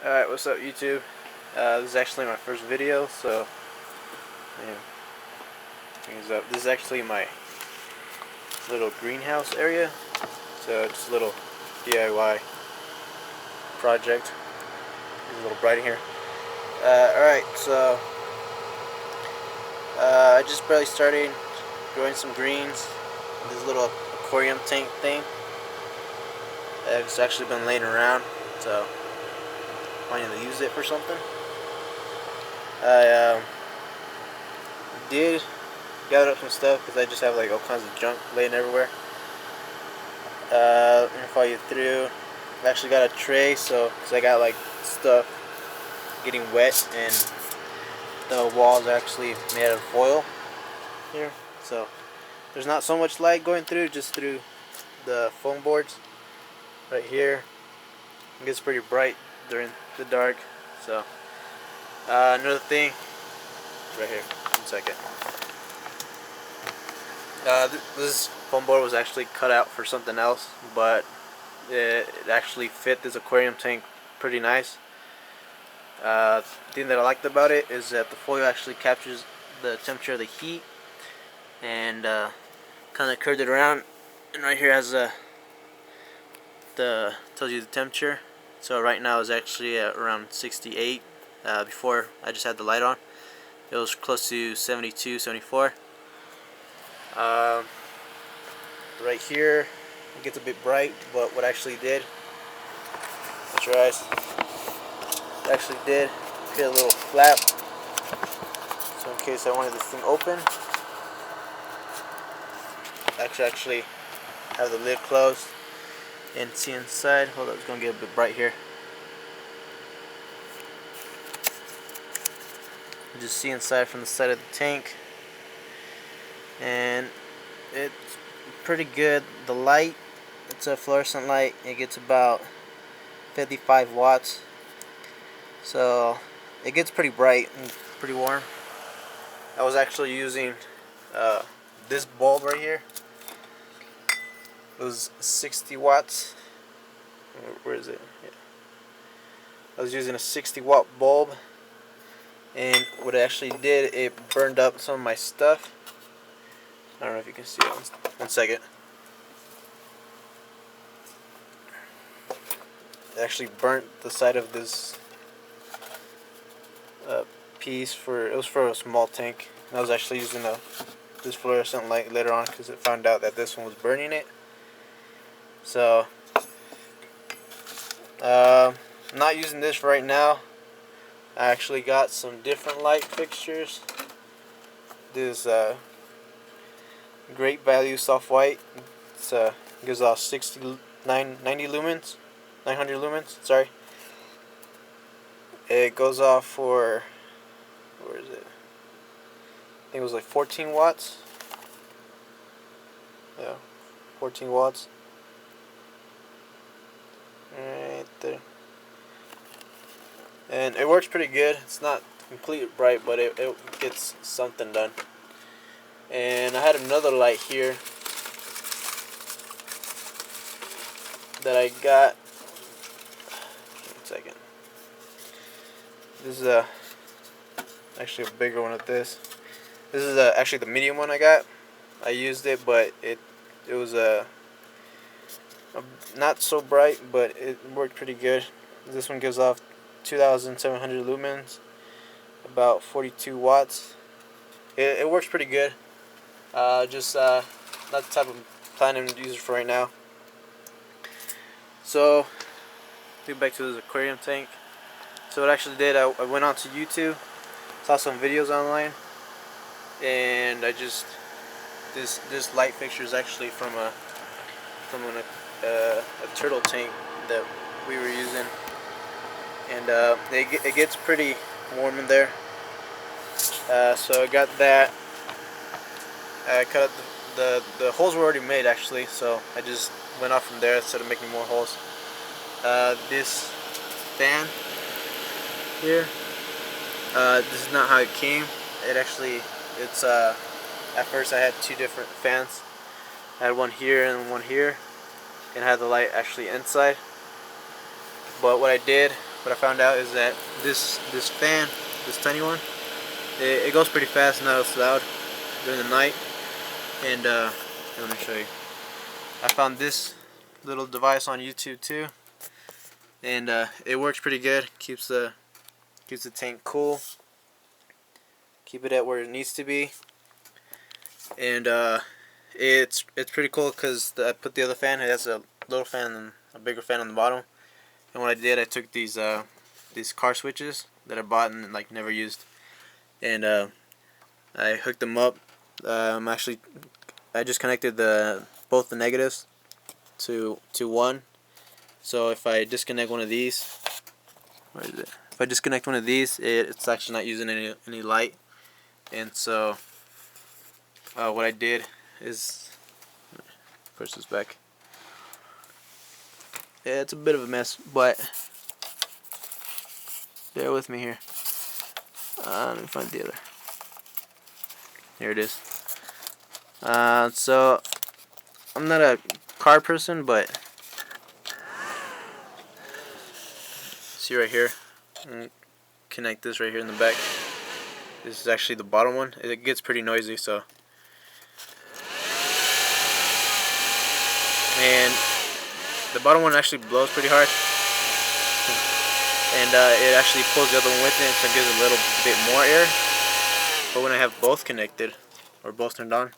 Alright, what's up YouTube? This is actually my first video, so yeah, things up. This is actually my little greenhouse area, so it's a little DIY project. It's a little bright in here. Alright, so I just barely started growing some greens. This little aquarium tank thing. It's actually been laying around, so planning to use it for something. I did gather up some stuff because I just have like all kinds of junk laying everywhere. Let me follow you through. I've actually got a tray, so because I got like stuff getting wet, and the walls are actually made out of foil here, so there's not so much light going through, just through the foam boards right here. It gets pretty bright during the dark. So another thing right here, 1 second. This foam board was actually cut out for something else, but it actually fit this aquarium tank pretty nice. The thing that I liked about it is that the foil actually captures the temperature of the heat and kind of curved it around, and right here has tells you the temperature. So right now is actually at around 68. Before I just had the light on, it was close to 72, 74. Right here it gets a bit bright, but what I actually did, that's your eyes, actually did get a little flap, so in case I wanted this thing open, I could actually have the lid closed and see inside. Hold up, it's gonna get a bit bright here. You just see inside from the side of the tank, and it's pretty good. The light, it's a fluorescent light. It gets about 55 watts, so it gets pretty bright and pretty warm. I was actually using this bulb right here. It was 60 watts. Where is it? Yeah. I was using a 60-watt bulb, and what it actually did, it burned up some of my stuff. I don't know if you can see it. 1 second. It actually burnt the side of this piece. It was for a small tank. I was actually using this fluorescent light later on because it found out that this one was burning it. So I'm not using this right now. I actually got some different light fixtures. This Great Value soft white. It gives off 90 lumens, 900 lumens. Sorry. It goes off for, where is it? I think it was like 14 watts. Yeah, 14 watts. Right there. And it works pretty good. It's not completely bright, but it gets something done. And I had another light here that I got. 1 second. This is actually a bigger one of this. This is actually the medium one I got. I used it, but it was not so bright, but it worked pretty good. This one gives off 2,700 lumens, about 42 watts. It works pretty good. Just not the type of planning to use it for right now. So, get back to this aquarium tank. So what I actually did, I went onto YouTube, saw some videos online, and this light fixture is actually from a turtle tank that we were using, and it gets pretty warm in there. So I got that. I cut out the holes were already made actually, so I just went off from there instead of making more holes. This fan here, this is not how it came. It's at first I had two different fans. I had one here and one here, and I had the light actually inside. But what I did what I found out is that this fan, this tiny one, it goes pretty fast, not as loud during the night. And let me show you. I found this little device on YouTube too, and it works pretty good. Keeps the tank cool, keep it at where it needs to be, and it's pretty cool because I put the other fan. It has a little fan and a bigger fan on the bottom. And what I did, I took these car switches that I bought and like never used, and I hooked them up. I just connected both the negatives to one. So if I disconnect one of these, where is it? If I disconnect one of these, it's actually not using any light. And so what I did is push this back. Yeah, it's a bit of a mess, but bear with me here. Let me find the other. Here it is. So I'm not a car person, but see right here, connect this right here in the back. This is actually the bottom one. It gets pretty noisy, so. And the bottom one actually blows pretty hard, and it actually pulls the other one with it, so it gives a little bit more air. But when I have both connected or both turned on,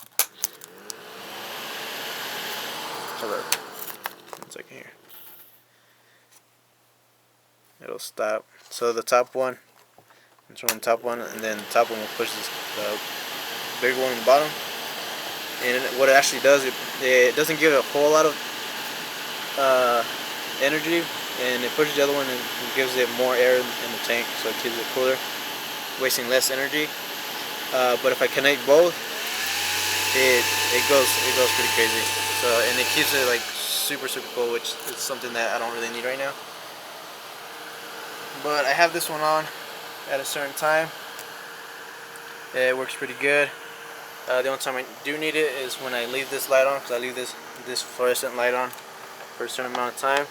hold on, 1 second here, it'll stop. So the top one, turn on the top one, and then the top one will push the bigger one on the bottom. And what it actually does, it doesn't give it a whole lot of energy, and it pushes the other one and gives it more air in the tank, so it keeps it cooler, wasting less energy. But if I connect both, it goes pretty crazy. So, and it keeps it like super cool, which is something that I don't really need right now. But I have this one on at a certain time. It works pretty good. The only time I do need it is when I leave this light on, because I leave this fluorescent light on for a certain amount of time,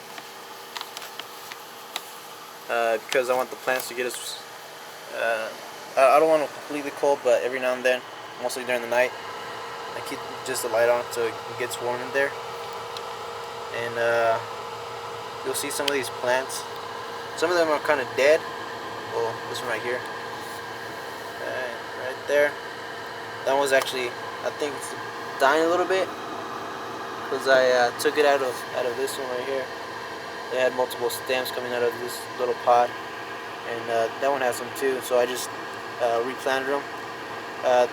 because I want the plants to get as I don't want them completely cold, but every now and then, mostly during the night, I keep just the light on so it gets warm in there. And you'll see some of these plants, some of them are kind of dead. Well, this one right here, right there, that one's actually, I think it's dying a little bit, because I took it out of this one right here. They had multiple stems coming out of this little pod, and that one has some too, so I just replanted them.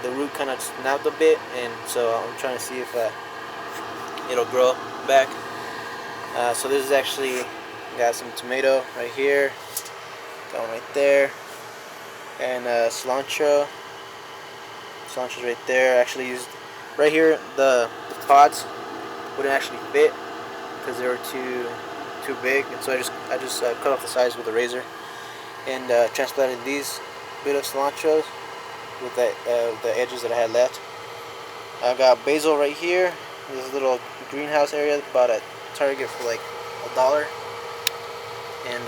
The root kind of snapped a bit, and so I'm trying to see if it'll grow back. So this is actually, got some tomato right here, got one right there, and cilantro. Cilantro's right there. I actually used right here, the pods wouldn't actually fit because they were too big, and so I just cut off the sides with a razor and transplanted these bit of cilantros with the edges that I had left. I got basil right here. This little greenhouse area, bought at Target for like $1. And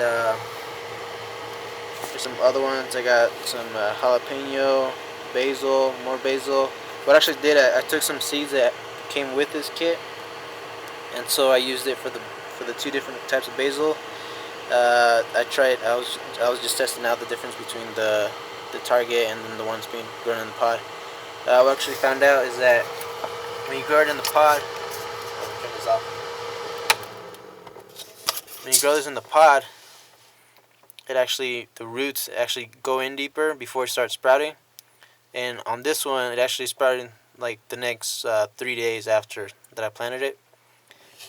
there's some other ones. I got some jalapeno, basil, more basil. What I actually did, I took some seeds that came with this kit, and so I used it for the two different types of basil. I was just testing out the difference between the Target and then the ones being grown in the pod. What I actually found out is that when you grow it in the pod, turn this off. When you grow this in the pod, the roots actually go in deeper before it starts sprouting. And on this one, it actually sprouted like the next 3 days after that I planted it.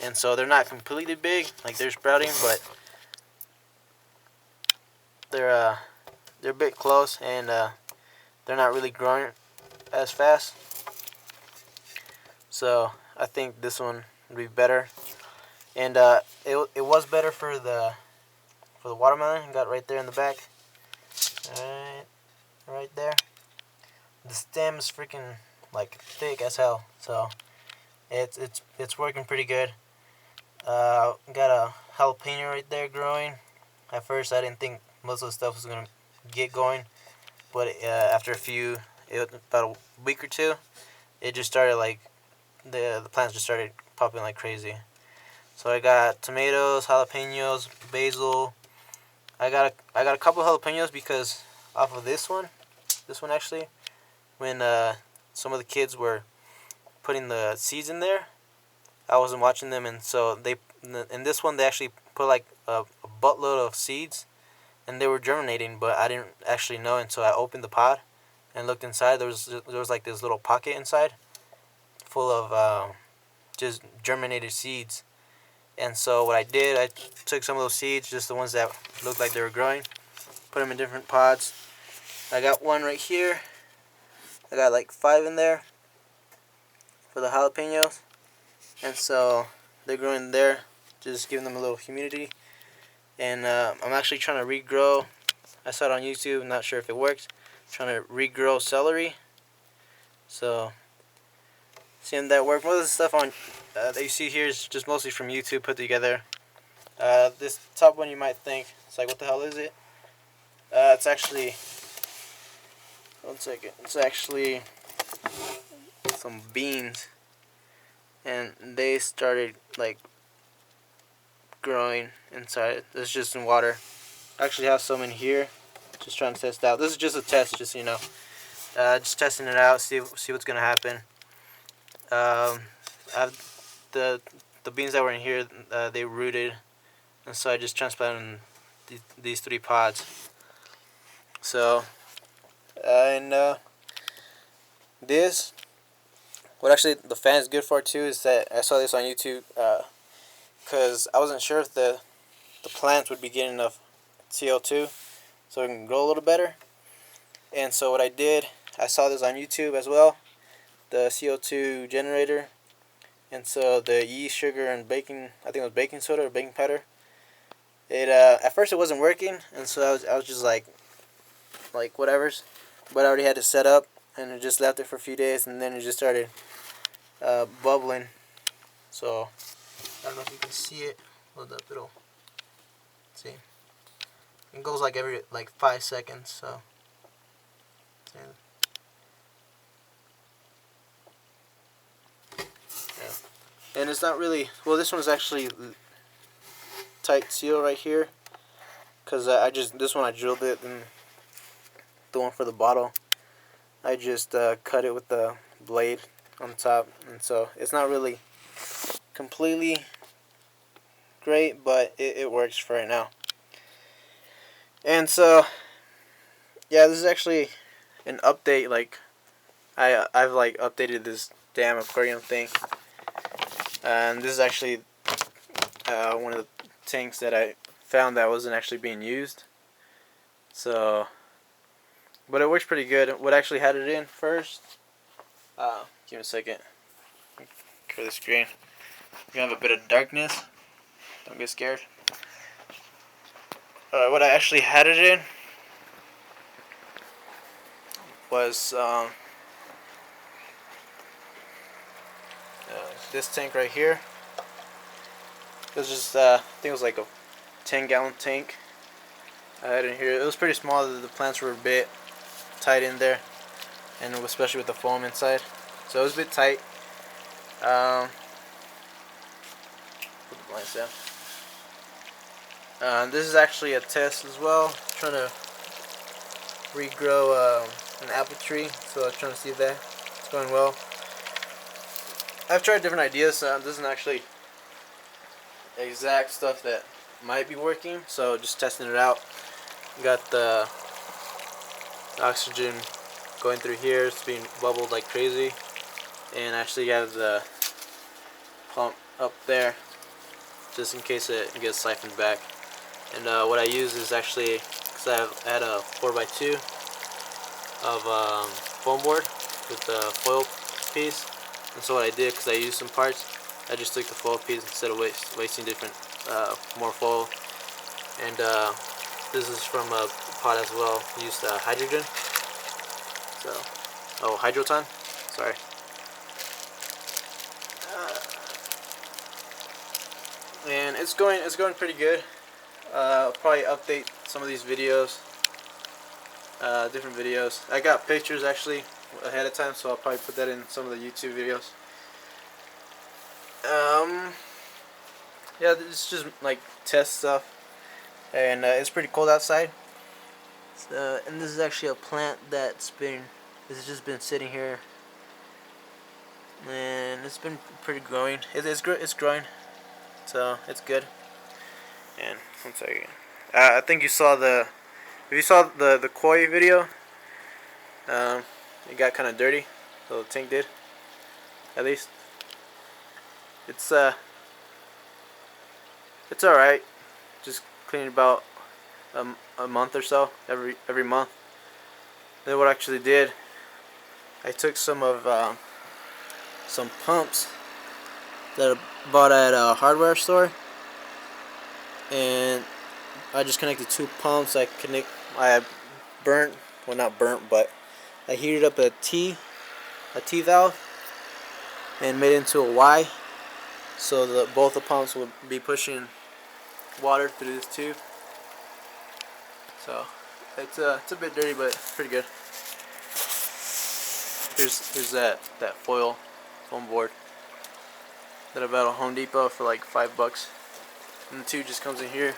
And so they're not completely big, like they're sprouting, but they're a bit close, and they're not really growing as fast. So I think this one would be better. And it was better for the watermelon. Got right there in the back, right there. The stem's freaking like thick as hell, so it's working pretty good. Got a jalapeno right there growing. At first, I didn't think most of the stuff was gonna get going, but after about a week or two, it just started like the plants just started popping like crazy. So I got tomatoes, jalapenos, basil. I got a couple jalapenos because off of this one actually, when some of the kids were putting the seeds in there, I wasn't watching them, and so in this one they actually put like a buttload of seeds, and they were germinating, but I didn't actually know until I opened the pod and looked inside. There was like this little pocket inside full of just germinated seeds. And so what I did, I took some of those seeds, just the ones that looked like they were growing, put them in different pods. I got one right here. I got like 5 in there for the jalapenos. And so they're growing there, just giving them a little humidity. And I'm actually trying to regrow. I saw it on YouTube, not sure if it works. I'm trying to regrow celery. So seeing that work. Most of the stuff on that you see here is just mostly from YouTube put together. This top one you might think, it's like, what the hell is it? It's actually, one second, it's actually some beans. And they started like growing inside. This is just in water. I actually have some in here. Just trying to test out. This is just a test, just so you know. Just testing it out, see what's gonna happen. The beans that were in here, they rooted, and so I just transplanted these 3 pods. So, and this, what actually the fan is good for too is that I saw this on YouTube, because I wasn't sure if the plants would be getting enough CO2 so it can grow a little better. And so what I did, I saw this on YouTube as well, the CO2 generator. And so the yeast, sugar, and baking, I think it was baking soda or baking powder. It at first it wasn't working, and so I was just like whatever's, but I already had it set up, and I just left it for a few days, and then it just started bubbling. So I don't know if you can see it. Hold up, it'll see. It goes like every 5 seconds. So. Yeah. And it's not really, well, this one's actually tight seal right here, because this one I drilled it, and the one for the bottle I just cut it with the blade on top, and so it's not really completely great, but it works for right now. And so yeah, this is actually an update. Like I've like updated this damn aquarium thing, and this is actually one of the tanks that I found that wasn't actually being used. So, but it works pretty good. What actually had it in first? Give me a second. Clear the screen. You have a bit of darkness. Don't get scared. What I actually had it in was this tank right here. It was just I think it was like a 10-gallon tank I had in here. It was pretty small. The plants were a bit tight in there, and especially with the foam inside, so it was a bit tight. Put the blinds down. This is actually a test as well. Trying to regrow an apple tree, so I'm trying to see if that's going well. I've tried different ideas. This isn't actually exact stuff that might be working, so just testing it out. Got the oxygen going through here. It's being bubbled like crazy, and actually have the pump up there just in case it gets siphoned back. And what I use is actually, because I had a 4x2 of foam board with the foil piece, and so what I did, because I used some parts, I just took the foil piece instead of wasting different more foil. And this is from a pot as well. Used hydrogen. So, hydroton. Sorry. And it's going pretty good. I'll probably update some of these videos, different videos. I got pictures actually ahead of time, so I'll probably put that in some of the YouTube videos. Yeah, it's just like test stuff, and it's pretty cold outside. So, and this is actually a plant this has just been sitting here, and it's been pretty growing. It's growing, so it's good. And one second, I think you saw if you saw the koi video, it got kind of dirty, so the tank did. At least it's all right. Just clean about a month or so every month. Then what I actually did, I took some pumps that I bought at a hardware store, and I just connected 2 pumps. I burnt, well, not burnt, but I heated up a T valve and made it into a Y, so that both the pumps would be pushing water through this tube. So it's a bit dirty, but pretty good. Here's that foam board that I bought at Home Depot for like $5, and the tube just comes in here.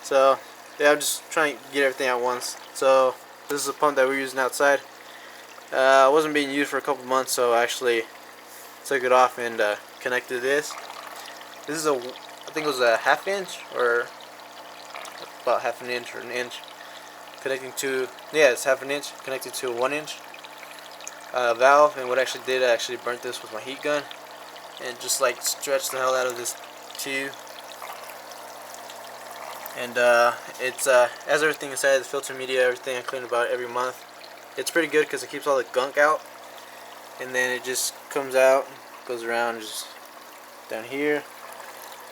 So yeah, I'm just trying to get everything at once. So this is a pump that we're using outside. It wasn't being used for a couple months, so I actually took it off and connected this. This is I think it was a 1/2 inch or about 1/2 inch or an inch. Connecting to, yeah, it's 1/2 inch connected to a 1 inch valve. And what I actually did, I actually burnt this with my heat gun and just like stretched the hell out of this tube. And it's as everything inside, the filter media, everything, I clean about every month. It's pretty good because it keeps all the gunk out, and then it just comes out, goes around just down here.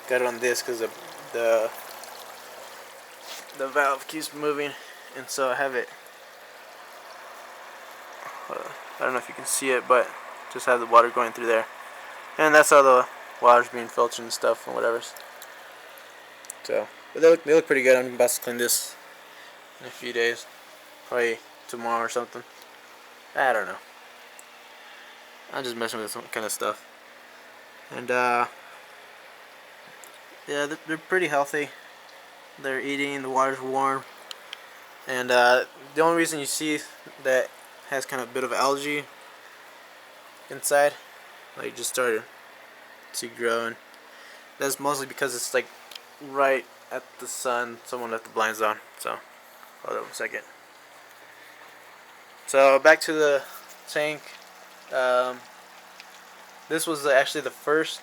Got it on this because the valve keeps moving, and so I have it. I don't know if you can see it, but just have the water going through there, and that's how the water's being filtered and stuff and whatever. So, but they look pretty good. I'm about to clean this in a few days, probably tomorrow or something. I don't know. I'm just messing with some kind of stuff, and yeah, they're pretty healthy. They're eating. The water's warm, and the only reason you see that has kind of a bit of algae inside, like just started to grow, and that's mostly because it's like right at the sun. Someone left the blinds on, so hold on 1 second. So back to the tank. This was actually the first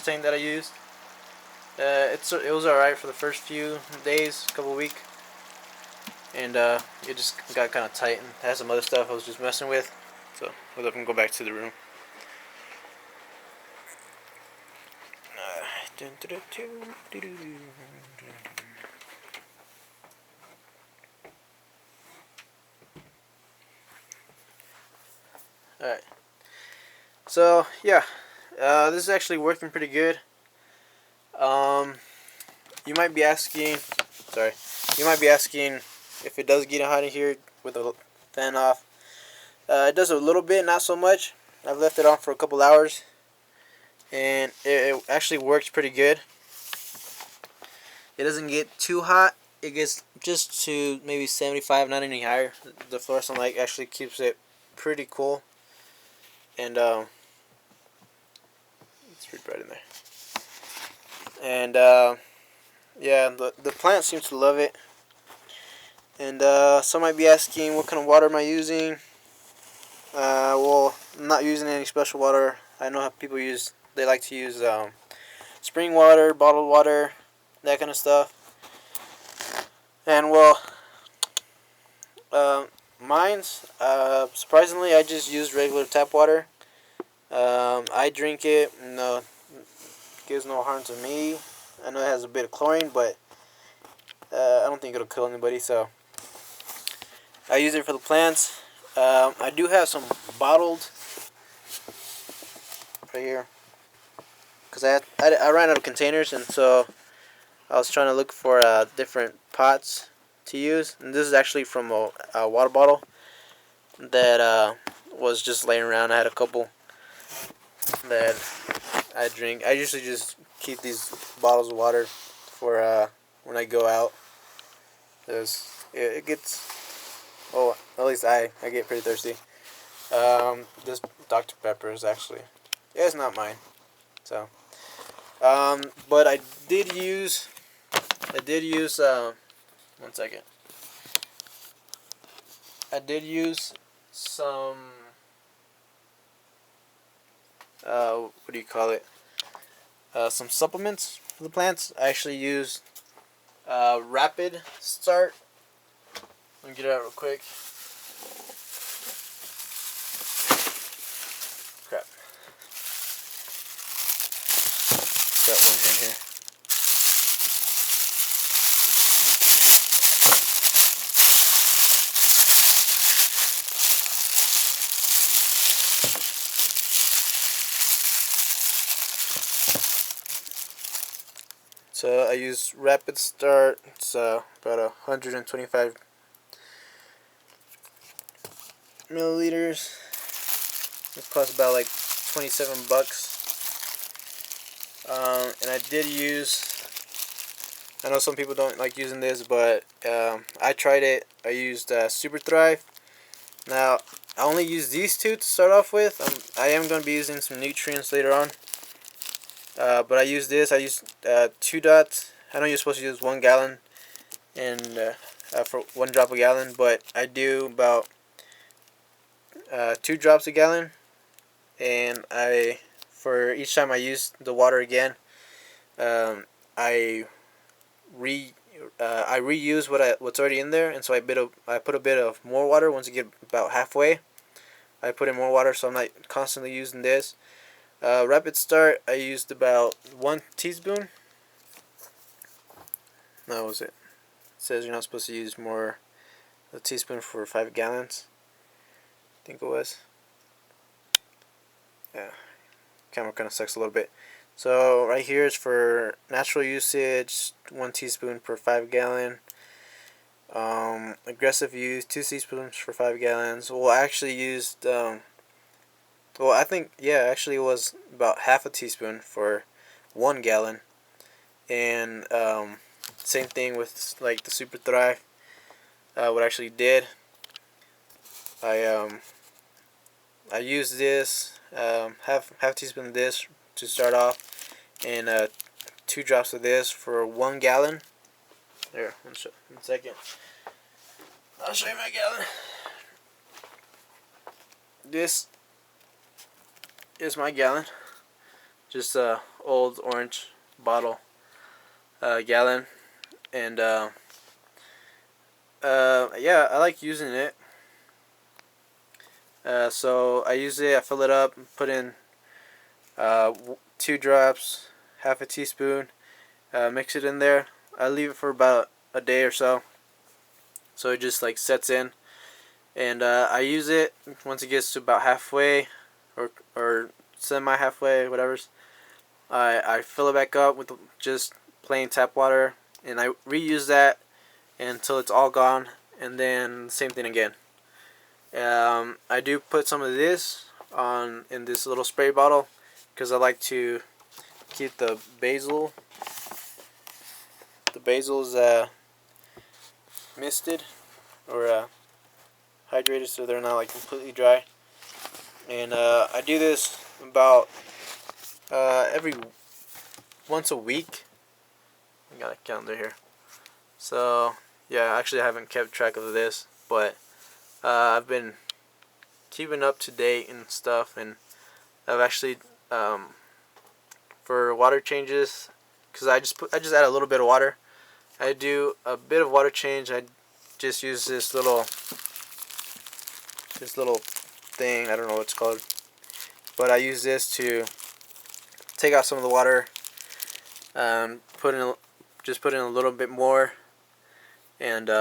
tank that I used. It was alright for the first few days, couple weeks, and it just got kind of tight and had some other stuff I was just messing with. So hold up and go back to the room. Alright, so yeah, this is actually working pretty good. You might be asking if it does get hot in here with the fan off. It does a little bit, not so much. I've left it on for a couple hours, and it actually works pretty good. It doesn't get too hot. It gets just to maybe 75, not any higher. The fluorescent light actually keeps it pretty cool, and it's pretty bright in there. And yeah, the plant seems to love it. And some might be asking, what kind of water am I using? Well, I'm not using any special water. I know how people they like to use spring water, bottled water, that kind of stuff. And well, mine's surprisingly, I just use regular tap water. I drink it. No, it gives no harm to me. I know it has a bit of chlorine, but I don't think it'll kill anybody. So I use it for the plants. I do have some bottled right here, because I ran out of containers, and so I was trying to look for different pots to use. And this is actually from a water bottle that was just laying around. I had a couple that I drink. I usually just keep these bottles of water for when I go out, because it gets, oh, at least I get pretty thirsty. This Dr. Pepper is actually, yeah, it's not mine. So, but I did use, one second. I did use some, what do you call it? Some supplements for the plants. I actually used Rapid Start. Let me get it out real quick. Crap. Got one hand here. So I use Rapid Start. It's about 125 milliliters. It costs about like $27. And I did use, I know some people don't like using this, but I tried it. I used Super Thrive. Now, I only use these two to start off with. I am going to be using some nutrients later on. But I use this. I use 2 dots. I know you're supposed to use 1 gallon and for 1 drop a gallon, but I do about 2 drops a gallon. And for each time I use the water again, I reuse what's already in there, and so I put a bit of more water. Once you get about halfway, I put in more water, so I'm not constantly using this. Rapid Start, I used about 1 teaspoon. That was it. It says you're not supposed to use more than a teaspoon for 5 gallons. I think it was. Yeah, camera kind of sucks a little bit. So right here is for natural usage, 1 teaspoon per 5 gallon. Aggressive use, 2 teaspoons for 5 gallons. Well, I actually used, well, I think, yeah, actually it was about half a teaspoon for 1 gallon. And same thing with like the Super Thrive. What I actually did, I used this, half a teaspoon of this to start off, and 2 drops of this for 1 gallon. There, one second. I'll show you my gallon. This is my gallon. Just a old orange bottle gallon, and yeah, I like using it. So I use it. I fill it up, put in 2 drops, half a teaspoon, mix it in there. I leave it for about a day or so it just like sets in, and I use it once it gets to about halfway or semi halfway, whatever's. I fill it back up with just plain tap water, and I reuse that until it's all gone, and then same thing again. I do put some of this in this little spray bottle because I like to keep the basil. The basil's misted or hydrated, so they're not like completely dry. And I do this about every once a week. I got a calendar here. So yeah, actually I haven't kept track of this, but I've been keeping up to date and stuff, and I've actually for water changes, because I just add a little bit of water. I do a bit of water change. I just use this little thing. I don't know what it's called, but I use this to take out some of the water. Just put in a little bit more, and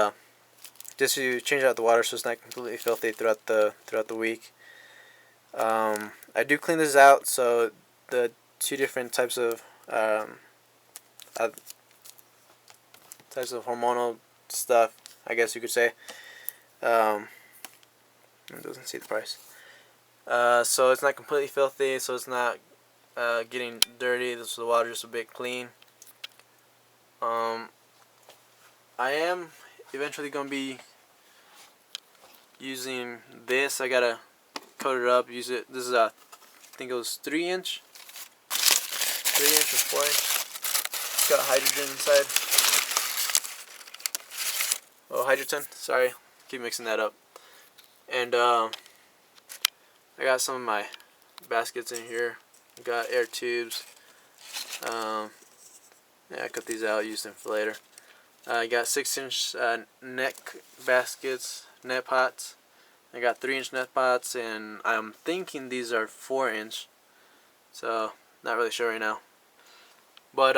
just to change out the water so it's not completely filthy throughout the week. I do clean this out so the two different types of hormonal stuff, I guess you could say. It doesn't see the price. So it's not completely filthy, so it's not getting dirty. This is the water just a bit clean. I am eventually gonna be using this. I gotta coat it up. Use it. This is a, I think it was 3-inch, 3-inch or 4-inch. It's got hydrogen inside. Oh, hydrogen. Sorry, keep mixing that up. And I got some of my baskets in here. Got air tubes. Yeah, I cut these out, use them for later. I got 6-inch neck baskets, net pots. I got 3-inch net pots, and I'm thinking these are 4-inch. So, not really sure right now. But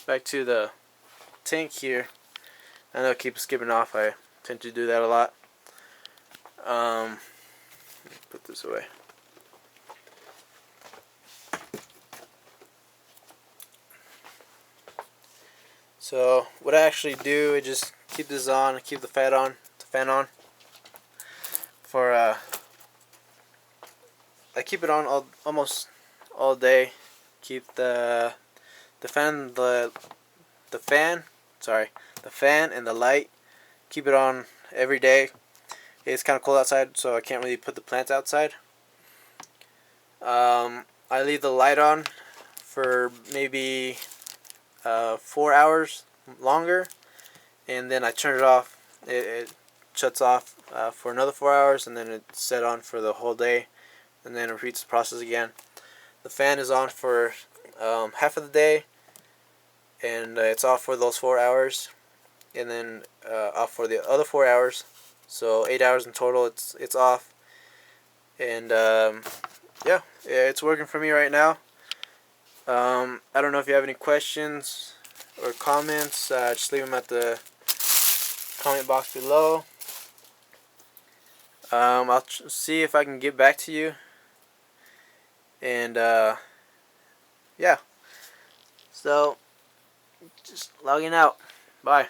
back to the tank here. I know I keep skipping off. I tend to do that a lot. Put this away. So what I actually do is just keep this on, keep the fan on for I keep it on almost all day. Keep the fan and the light, keep it on every day. It's kind of cold outside, so I can't really put the plants outside. I leave the light on for maybe 4 hours longer, and then I turn it off. It shuts off for another 4 hours, and then it's set on for the whole day, and then it repeats the process again. The fan is on for half of the day, and it's off for those 4 hours, and then off for the other 4 hours. So 8 hours in total. It's off, and yeah, it's working for me right now. I don't know if you have any questions or comments. Just leave them at the comment box below. I'll see if I can get back to you. And yeah, so just logging out. Bye.